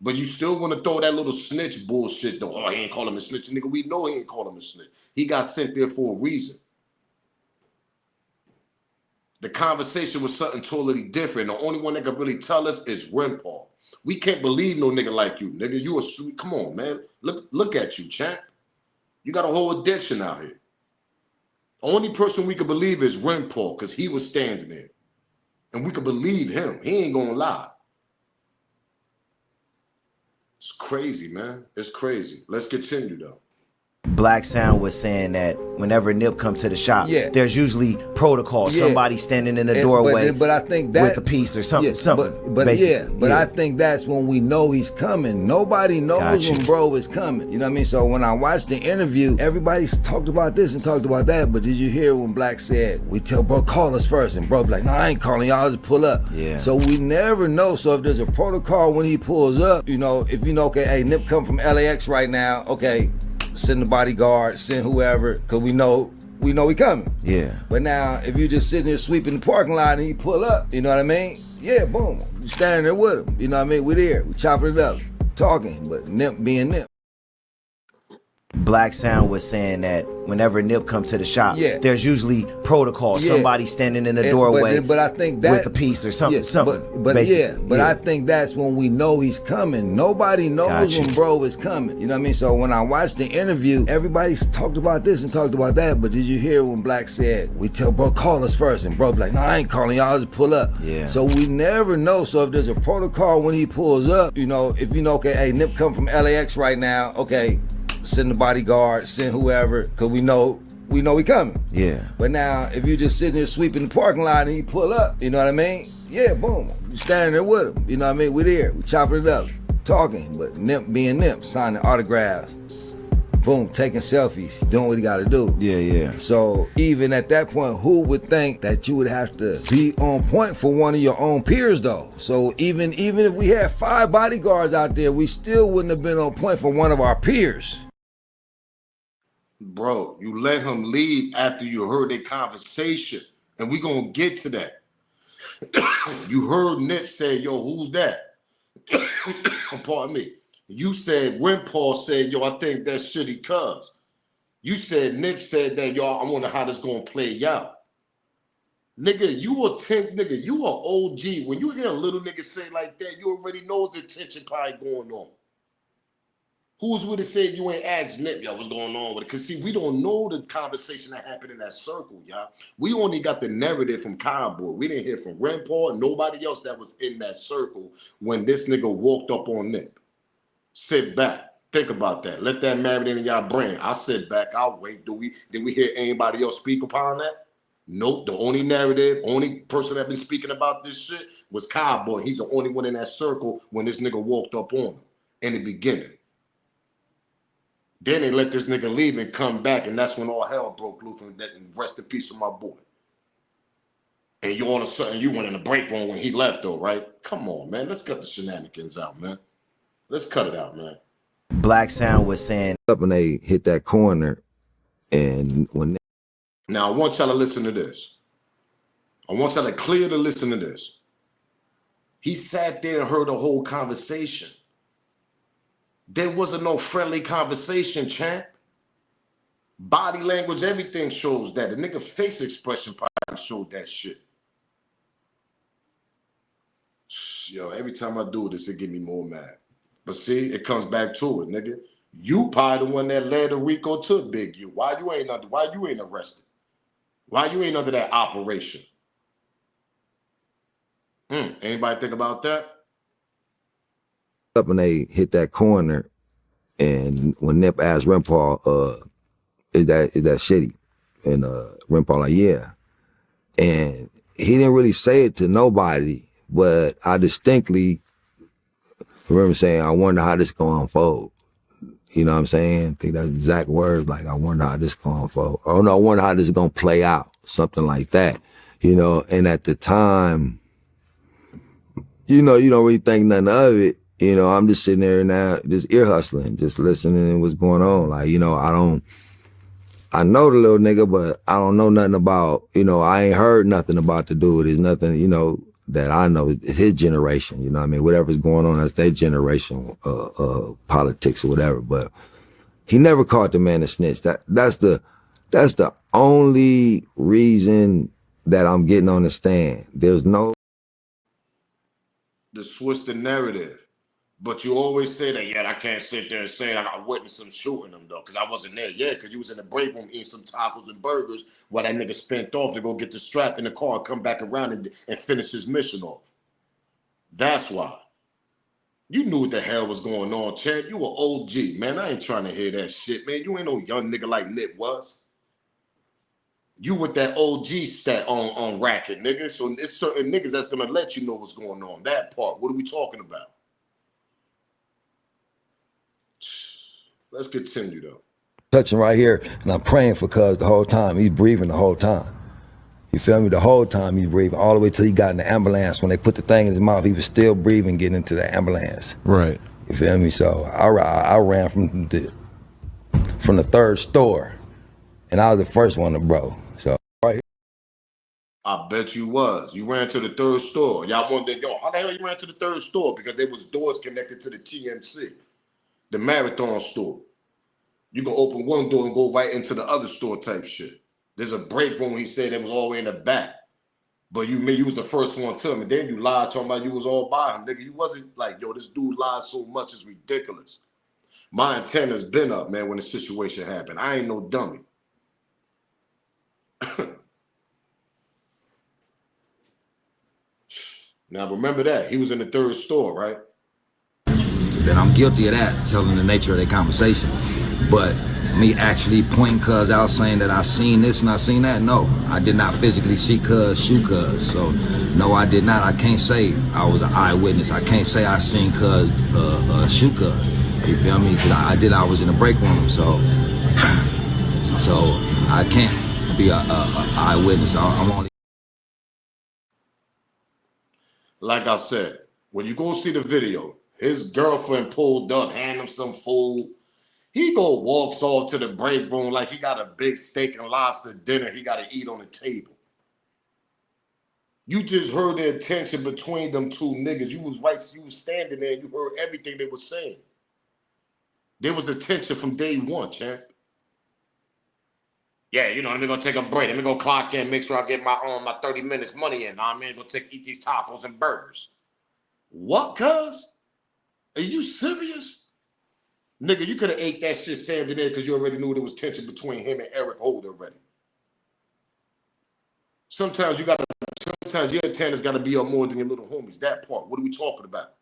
But you still want to throw that little snitch bullshit, though. Oh, he ain't call him a snitch. Nigga, we know he ain't call him a snitch. He got sent there for a reason. The conversation was something totally different. The only one that can really tell us is Renpaul. We can't believe no nigga like you, nigga. You a sweet. Come on, man. Look at you, champ. You got a whole addiction out here. The only person we could believe is Renpaul because he was standing there. And we could believe him. He ain't gonna lie. It's crazy, man. It's crazy. Let's continue, though. Black Sound was saying that whenever Nip comes to the shop, there's usually protocol. Somebody standing in the doorway but I think that, with a piece or something. But I think that's when we know he's coming. Nobody knows when bro is coming. You know what I mean? So when I watched the interview, everybody's talked about this and talked about that. But did you hear when Black said, "We tell bro call us first," and bro be like, "No, I ain't calling y'all. Just pull up." Yeah. So we never know. So if there's a protocol when he pulls up, you know, if you know, okay, hey, Nip come from LAX right now. Okay. send the bodyguard, send whoever, cause we know he coming. Yeah. But now, if you just sitting there sweeping the parking lot and he pull up, you know what I mean? Yeah, boom, you standing there with him, you know what I mean? We there, we chopping it up, talking, but Nip being Nip. Black Sound was saying that whenever Nip come to the shop, there's usually protocol. Yeah. Somebody standing in the doorway but I think that, with a piece or something. But I think that's when we know he's coming. Nobody knows when bro is coming. You know what I mean? So when I watched the interview, everybody's talked about this and talked about that. But did you hear when Black said, we tell bro, call us first? And bro be like, no, I ain't calling y'all, just pull up. Yeah. So we never know. So if there's a protocol when he pulls up, you know, if you know, okay, hey, Nip come from LAX right now, okay, send the bodyguard, send whoever, cause we know he coming. Yeah. But now, if you just sitting there sweeping the parking lot and he pull up, you know what I mean? Yeah, boom, you standing there with him, you know what I mean? We there, we chopping it up, talking, but Nip being Nip, signing autographs, boom, taking selfies, doing what he gotta do. Yeah. So even at that point, who would think that you would have to be on point for one of your own peers though? So even if we had 5 bodyguards out there, we still wouldn't have been on point for one of our peers. Bro, you let him leave after you heard their conversation, and we gonna get to that. You heard Nip say, yo, who's that? Pardon me. You said, Paul said, yo, I think that's shitty cuz. You said, Nip said that, yo, I wonder how this gonna play out. Nigga, you a 10, nigga, you a OG. When you hear a little nigga say like that, you already know the tension probably going on. Who's would have said you ain't asked Nip, yo, what's going on with it? Because, see, we don't know the conversation that happened in that circle, y'all. We only got the narrative from Cowboy. We didn't hear from Paul and nobody else that was in that circle when this nigga walked up on Nip. Sit back. Think about that. Let that marinate in y'all brain. I'll sit back. I'll wait. Did we hear anybody else speak upon that? Nope. The only narrative, only person that been speaking about this shit was Cowboy. He's the only one in that circle when this nigga walked up on him in the beginning. Then they let this nigga leave and come back, and that's when all hell broke loose. And rest in peace with my boy. And you all of a sudden, you went in the break room when he left, though, right? Come on, man. Let's cut the shenanigans out, man. Let's cut it out, man. Black Sound was saying up and they hit that corner, and when now I want y'all to listen to this. I want y'all to clear to listen to this. He sat there and heard the whole conversation. There wasn't no friendly conversation, champ. Body language, everything shows that. The nigga face expression probably showed that shit. Yo, every time I do this, it get me more mad. But see, it comes back to it, nigga. You probably the one that led the Rico to Big U. Why you ain't arrested? Why you ain't under that operation? Anybody think about that? Up and they hit that corner, and when Nip asked Paul, is that shitty? And Paul like, yeah. And he didn't really say it to nobody, but I distinctly remember saying, I wonder how this gonna unfold. You know what I'm saying? I think that's exact words, like, I wonder how this gonna unfold. Oh no, I wonder how this is gonna play out. Something like that. You know, and at the time, you know, you don't really think nothing of it. You know, I'm just sitting there now, just ear hustling, just listening to what's going on. Like, you know, I know the little nigga, but I don't know nothing about, you know, I ain't heard nothing about the dude. There's nothing, you know, that I know. It's his generation, you know what I mean? Whatever's going on, that's their generation, politics or whatever. But he never caught the man a snitch. That's the only reason that I'm getting on the stand. There's no... To switch the narrative. But you always say that, yeah, I can't sit there and say I witnessed him shooting them, though, because I wasn't there. Yeah, because you was in the break room eating some tacos and burgers while that nigga spent off to go get the strap in the car and come back around and finish his mission off. That's why. You knew what the hell was going on, champ. You were OG, man. I ain't trying to hear that shit, man. You ain't no young nigga like Nip was. You with that OG stat on racket, nigga. So it's certain niggas that's going to let you know what's going on. That part. What are we talking about? Let's continue, though. Touching right here, and I'm praying for cuz the whole time. He's breathing the whole time. You feel me? The whole time he's breathing, all the way till he got in the ambulance. When they put the thing in his mouth, he was still breathing, getting into the ambulance. Right. You feel me? So I ran from from the third store, and I was the first one to bro. So right. I bet you was. You ran to the third store. Y'all wondered, yo, how the hell you ran to the third store? Because there was doors connected to the TMC, the marathon store. You can open one door and go right into the other store type shit. There's a break room, he said, that was all the way in the back. But you was the first one to him, and then you lied talking about you was all by him. Nigga, you wasn't like, yo, this dude lied so much, it's ridiculous. My antenna's been up, man, when the situation happened. I ain't no dummy. Now remember that. He was in the third store, right? Then I'm guilty of that, telling the nature of their conversation. But me actually pointing cuz out saying that I seen this and I seen that, no. I did not physically see cuz shoot cuz. So no, I did not. I can't say I was an eyewitness. I can't say I seen cuz shoot cuz. You feel me? Cause I was in the break room. So I can't be a eyewitness. I'm only. Like I said, when you go see the video, his girlfriend pulled up, hand him some food. He walks off to the break room like he got a big steak and lobster dinner he got to eat on the table. You just heard the tension between them two niggas. You was standing there and you heard everything they were saying. There was a tension from day one, champ. Yeah, let me go take a break. Let me go clock in, make sure I get my 30 minutes money in. I'm gonna eat these tacos and burgers. What, cuz? Are you serious? Nigga, you could have ate that shit standing there because you already knew there was tension between him and Eric Holder already. Sometimes your antennas gotta be up more than your little homies. That part. What are we talking about?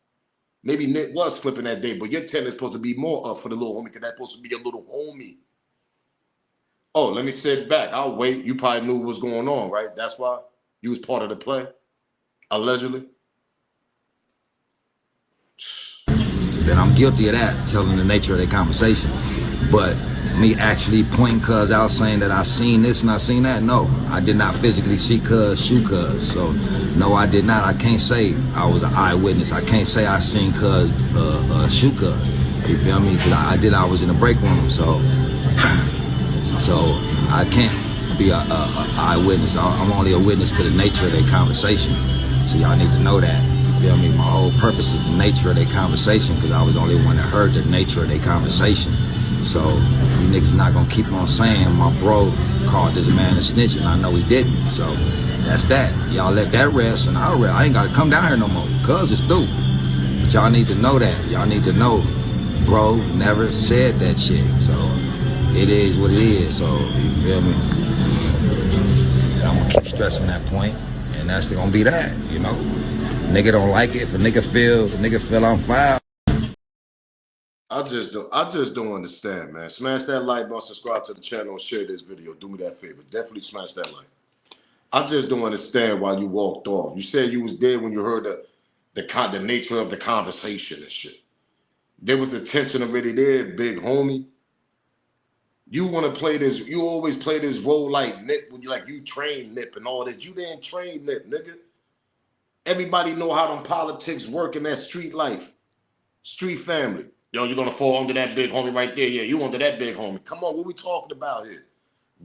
Maybe Nick was slipping that day, but your antenna's supposed to be more up for the little homie because that's supposed to be your little homie. Oh, let me sit back. I'll wait. You probably knew what was going on, right? That's why you was part of the play, allegedly. Then I'm guilty of that, telling the nature of their conversation. But me actually pointing cuz out saying that I seen this and I seen that, no. I did not physically see cuz shoot cuz. So no, I did not. I can't say I was an eyewitness. I can't say I seen cuz shoot cuz. You feel me? Because I was in the break room. So I can't be an eyewitness. I'm only a witness to the nature of their conversation. So y'all need to know that. You feel me? My whole purpose is the nature of their conversation because I was the only one that heard the nature of their conversation. So you niggas not gonna keep on saying my bro called this man a snitch and I know he didn't. So that's that. Y'all let that rest and I'll rest. I ain't gotta come down here no more cuz it's through. But y'all need to know that. Y'all need to know bro never said that shit. So it is what it is, so you feel me? And I'm gonna keep stressing that point, and that's gonna be that, Nigga don't like it, if a nigga feel I'm foul. I just don't understand, man. Smash that like button, subscribe to the channel, and share this video. Do me that favor. Definitely smash that like. I just don't understand why you walked off. You said you was there when you heard the nature of the conversation and shit. There was the tension already there, big homie. You want to play this, you always play this role like Nip, when you train Nip and all this. You didn't train Nip, nigga. Everybody know how them politics work in that street life. Street family. Yo, you're gonna fall under that big homie right there. Yeah, you under that big homie. Come on, what we talking about here?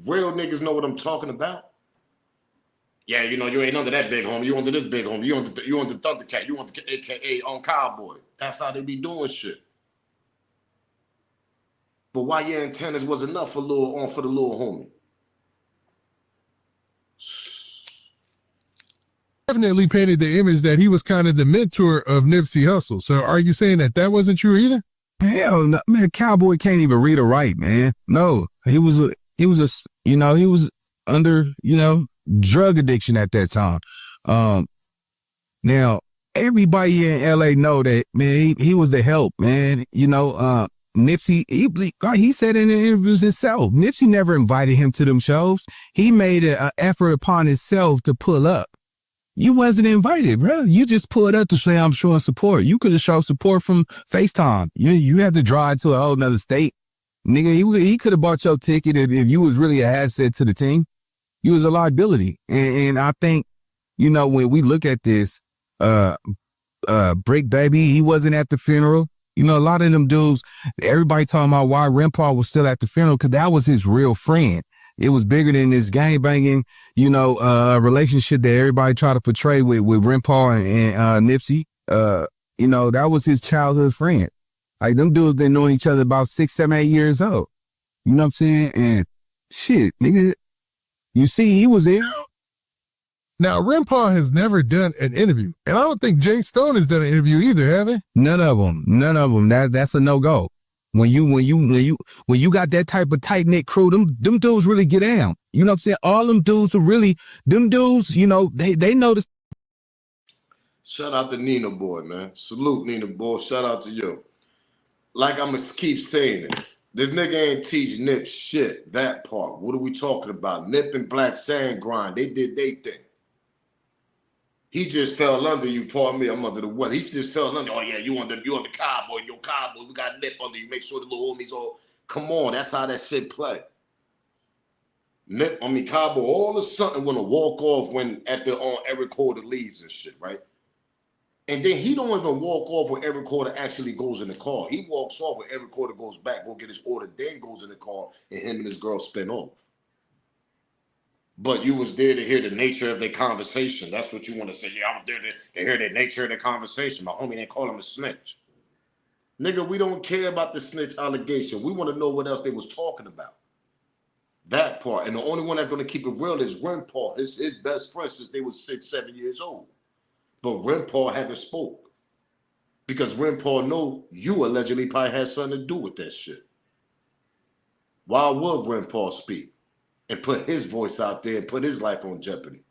Real niggas know what I'm talking about. Yeah, you ain't under that big homie. You under this big homie. You under Thundercat. You under AKA on Cowboy. That's how they be doing shit. But why your antennas was enough for the little homie? Definitely painted the image that he was kind of the mentor of Nipsey Hussle. So are you saying that wasn't true either? Hell no, man, Cowboy can't even read or write, man. No, he was under, drug addiction at that time. Now everybody in LA know that, man, he was the help, man. Nipsey, he said in the interviews himself, Nipsey never invited him to them shows. He made an effort upon himself to pull up. You wasn't invited, bro. You just pulled up to say I'm showing support. You could have shown support from FaceTime. You had to drive to a whole nother state. Nigga, he could have bought your ticket if you was really a asset to the team. You was a liability. And I think, when we look at this, Brick Baby, he wasn't at the funeral. You know, a lot of them dudes, everybody talking about why Rempar was still at the funeral, because that was his real friend. It was bigger than this gang banging, you know, relationship that everybody tried to portray with Rempar and Nipsey. You know, that was his childhood friend. Like, them dudes been knowing each other about 6, 7, 8 years old. You know what I'm saying? And shit, nigga, you see, he was there. Now, Rempar has never done an interview, and I don't think Jay Stone has done an interview either, have they? None of them. That's a no go. When you got that type of tight knit crew, them dudes really get down. You know what I'm saying? All them dudes are really them dudes. You know, they know this. Shout out to Nina Boy, man. Salute Nina Boy. Shout out to you. Like I'ma keep saying it. This nigga ain't teach Nip shit. That part. What are we talking about? Nip and Black Sand grind. They did they thing. He just fell under you, pardon me, I'm under the weather. He just fell under, oh yeah, you on the Cowboy, yo Cowboy, we got Nip under you, make sure the little homies all, come on, that's how that shit play. Nip, Cowboy, all of a sudden wanna walk off when at the Eric Carter leaves and shit, right? And then he don't even walk off when Eric Carter actually goes in the car. He walks off when Eric Carter goes back, go get his order, then goes in the car, and him and his girl spin off. But you was there to hear the nature of their conversation. That's what you want to say. Yeah, I was there to hear the nature of the conversation. My homie didn't call him a snitch. Nigga, we don't care about the snitch allegation. We want to know what else they was talking about. That part. And the only one that's going to keep it real is Rempar, his best friend since they was 6, 7 years old. But Rempar haven't spoke. Because Rempar know you allegedly probably had something to do with that shit. Why would Rempar speak? And put his voice out there and put his life on jeopardy.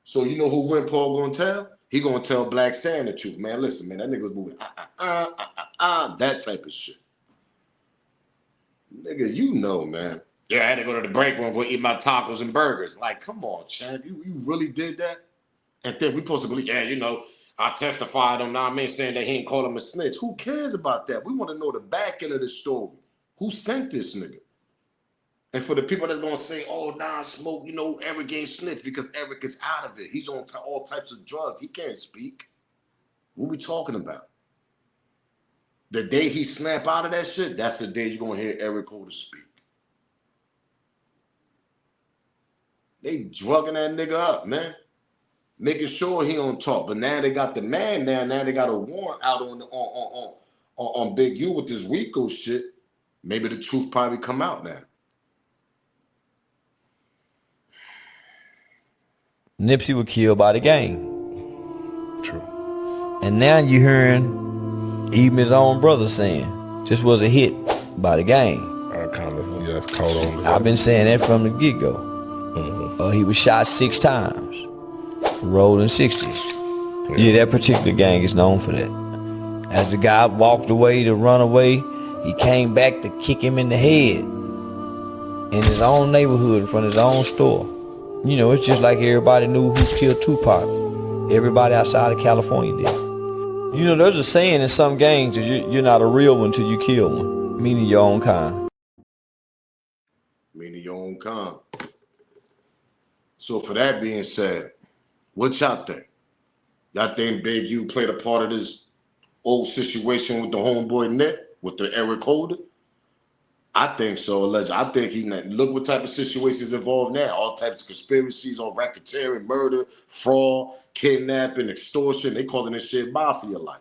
So you know who Rempar gonna tell? He gonna tell Black Sand the truth. Man, listen, man, that nigga was moving that type of shit. Nigga, you know, man. Yeah, I had to go to the break room, go eat my tacos and burgers. Like, come on, champ, you really did that? And then we supposed to believe, yeah, you know, I testified on saying that he ain't call him a snitch. Who cares about that? We want to know the back end of the story. Who sent this nigga? And for the people that's gonna say, oh, nah, Smoke, you know, Eric ain't snitch because Eric is out of it. He's on all types of drugs. He can't speak. What we talking about? The day he snap out of that shit, that's the day you're gonna hear Eric Carter speak. They drugging that nigga up, man. Making sure he don't talk. But now they got the man now. Now they got a warrant out on Big U with this RICO shit. Maybe the truth probably come out now. Nipsey was killed by the gang. True. And now you hearing even his own brother saying this was a hit by the gang. Yes, caught on. I've been saying that from the get-go. He was shot 6 times, rolling 60s. Yeah, that particular gang is known for that. As the guy walked away to run away, he came back to kick him in the head in his own neighborhood in front of his own store. You know, it's just like everybody knew who killed Tupac. Everybody outside of California did. You know, there's a saying in some gangs that you're not a real one till you kill one, meaning your own kind. Meaning your own kind. So for that being said, what y'all think? Y'all think Big U played a part of this old situation with the homeboy Nip? With the Eric Holder? I think so, allegedly. I think look what type of situations involved now. All types of conspiracies on racketeering, murder, fraud, kidnapping, extortion. They calling this shit mafia-like.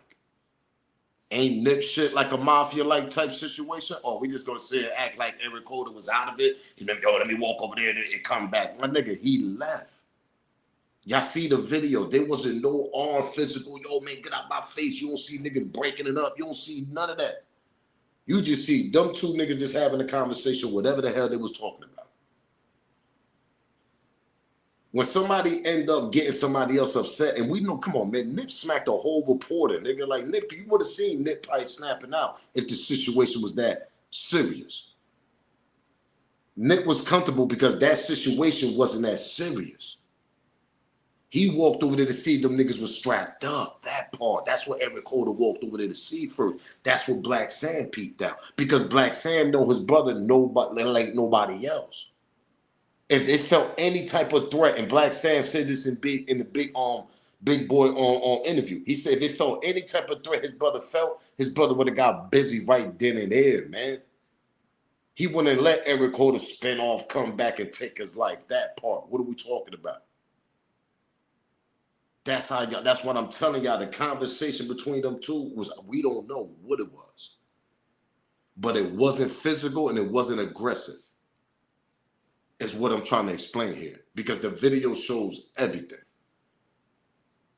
Ain't Nip shit like a mafia-like type situation? Or we just gonna sit and act like Eric Holder was out of it? He been, yo, let me walk over there and come back. My nigga, he left. Y'all see the video. There wasn't no arm physical. Yo, man, get out my face. You don't see niggas breaking it up. You don't see none of that. You just see them two niggas just having a conversation, whatever the hell they was talking about. When somebody end up getting somebody else upset, and we know, come on, man, Nip smacked a whole reporter. Nigga, like, Nip, you would have seen Nip probably snapping out if the situation was that serious. Nip was comfortable because that situation wasn't that serious. He walked over there to see them niggas was strapped up. That part. That's what Eric Holder walked over there to see first. That's what Black Sand peeped out. Because Black Sand know his brother like nobody else. If it felt any type of threat, and Black Sand said this in the big Big Boy on interview. He said if it felt any type of threat his brother felt, his brother would have got busy right then and there, man. He wouldn't let Eric Holder spin off, come back and take his life. That part. What are we talking about? That's how y'all, that's what I'm telling y'all. The conversation between them two was, we don't know what it was. But it wasn't physical and it wasn't aggressive. Is what I'm trying to explain here. Because the video shows everything.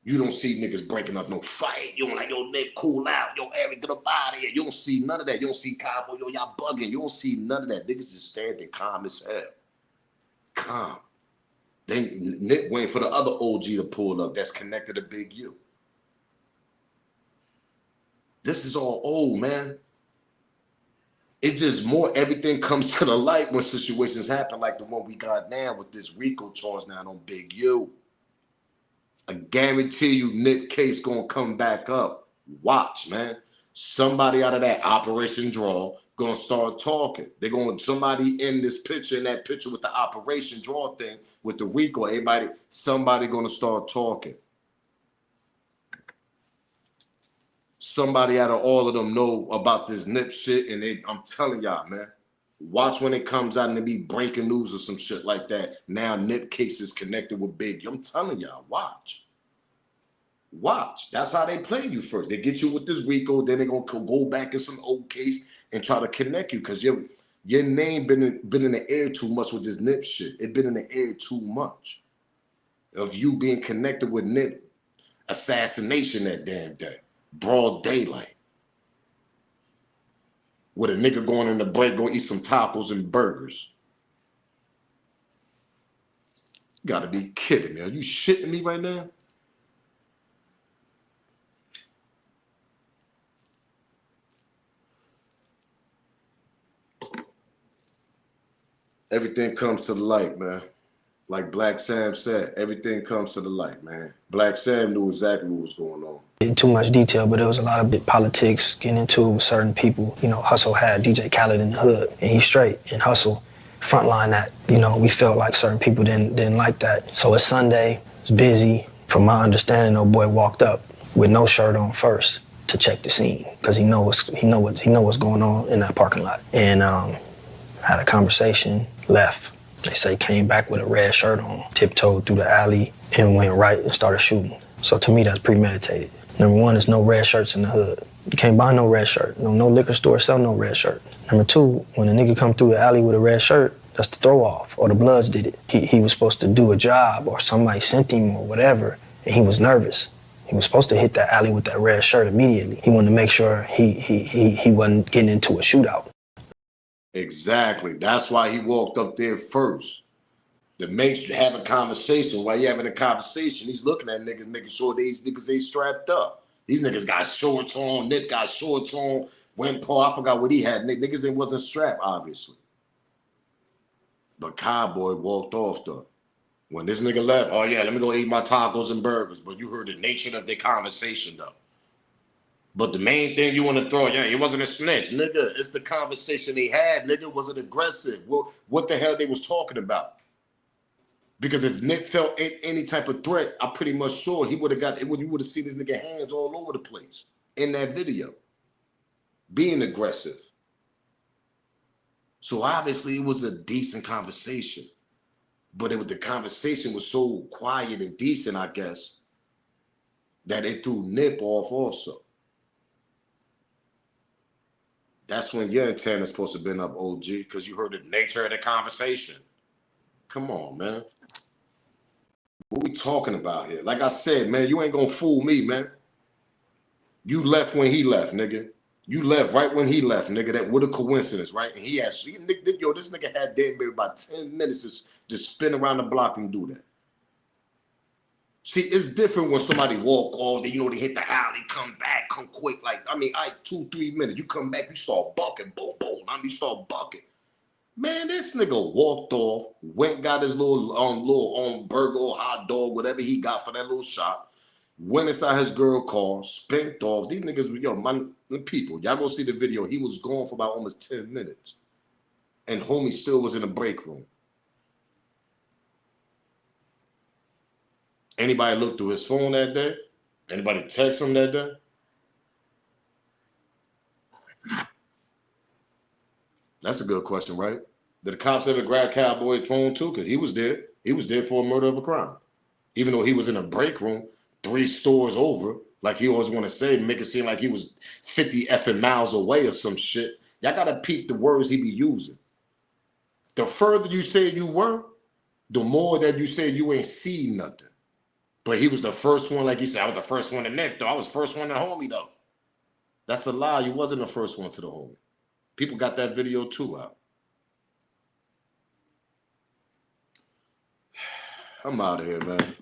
You don't see niggas breaking up no fight. You don't like, yo, Nick, cool out. Yo, Eric, get up out of here. You don't see none of that. You don't see Cowboy, yo, y'all bugging. You don't see none of that. Niggas just standing calm as hell. Calm. Then Nick waiting for the other OG to pull up that's connected to Big U. This is all old, man. It's just more, everything comes to the light when situations happen like the one we got now with this RICO charge now on Big U. I guarantee you Nick case gonna come back up. Watch, man. Somebody out of that Operation Draw gonna start talking. They're going, somebody in this picture, in that picture with the Operation Draw thing, with the RICO, everybody, somebody gonna start talking. Somebody out of all of them know about this Nip shit, and I'm telling y'all, man. Watch when it comes out and it be breaking news or some shit like that. Now Nip case is connected with Big. I'm telling y'all, watch. Watch. That's how they play you first. They get you with this RICO, then they're going to go back in some old case and try to connect you because your name been in the air too much with this Nip shit. It been in the air too much of you being connected with Nip assassination that damn day. Broad daylight. With a nigga going in the break, going to eat some tacos and burgers. You gotta be kidding me. Are you shitting me right now? Everything comes to the light, man. Like Black Sam said, everything comes to the light, man. Black Sam knew exactly what was going on. In too much detail, but there was a lot of big politics getting into with certain people. You know, Hussle had DJ Khaled in the hood, and he's straight. And Hussle frontline that, you know, we felt like certain people didn't like that. So it's Sunday, it's busy. From my understanding, old boy walked up with no shirt on first to check the scene because he know what's going on in that parking lot. And had a conversation, left. They say came back with a red shirt on, tiptoed through the alley, and went right and started shooting. So to me, that's premeditated. Number one, there's no red shirts in the hood. You can't buy no red shirt. No liquor store sell no red shirt. Number two, when a nigga come through the alley with a red shirt, that's the throw off, or the Bloods did it. He was supposed to do a job, or somebody sent him, or whatever, and he was nervous. He was supposed to hit that alley with that red shirt immediately. He wanted to make sure he wasn't getting into a shootout. Exactly. That's why he walked up there first. To make you have a conversation. While you're having a conversation, he's looking at niggas, making sure these niggas ain't strapped up. These niggas got shorts on, Nick got shorts on, went Paul, I forgot what he had. Niggas ain't wasn't strapped, obviously. But Cowboy walked off though. When this nigga left, oh yeah, let me go eat my tacos and burgers. But you heard the nature of their conversation though. But the main thing you want to throw, yeah, it wasn't a snitch, nigga. It's the conversation they had, nigga. Was it aggressive? Well, what the hell they was talking about? Because if Nick felt any type of threat, I'm pretty much sure he would have got, you would have seen this nigga hands all over the place in that video, being aggressive. So obviously it was a decent conversation, but the conversation was so quiet and decent, I guess, that it threw Nip off also. That's when your antenna's supposed to have been up, OG, because you heard the nature of the conversation. Come on, man. What we talking about here? Like I said, man, you ain't gonna fool me, man. You left when he left, nigga. You left right when he left, nigga. That what a coincidence, right? And he asked, yo, this nigga had damn near about 10 minutes to spin around the block and do that. See, it's different when somebody walk off, they hit the alley, come back, come quick. Like, I mean, 2-3 minutes. You come back, you start bucking, boom, boom. You start bucking. Man, this nigga walked off, went, got his little burger or hot dog, whatever he got for that little shop, went inside his girl car, spent off. These niggas, my people, y'all go see the video. He was gone for about almost 10 minutes. And homie still was in the break room. Anybody look through his phone that day? Anybody text him that day? That's a good question, right? Did the cops ever grab Cowboy's phone too? Because he was there. He was there for a murder of a crime. Even though he was in a break room 3 stores over, like he always want to say, make it seem like he was 50 effing miles away or some shit. Y'all got to peep the words he be using. The further you say you were, the more that you say you ain't seen nothing. But he was the first one, like he said, I was the first one to Nick, though. I was the first one to homie, though. That's a lie. You wasn't the first one to the homie. People got that video, too, out. I'm out of here, man.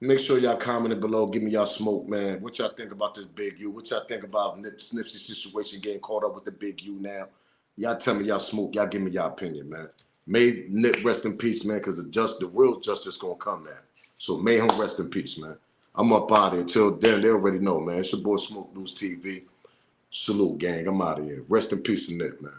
Make sure y'all commented below. Give me y'all smoke, man. What y'all think about this Big U? What y'all think about Nipsey's situation getting caught up with the Big U now? Y'all tell me y'all smoke. Y'all give me y'all opinion, man. May Nip rest in peace, man, because the real justice gonna come now. So may him rest in peace, man. I'm up out of here. Till then, they already know, man. It's your boy Smoke News TV. Salute, gang. I'm out of here. Rest in peace, Nip, man.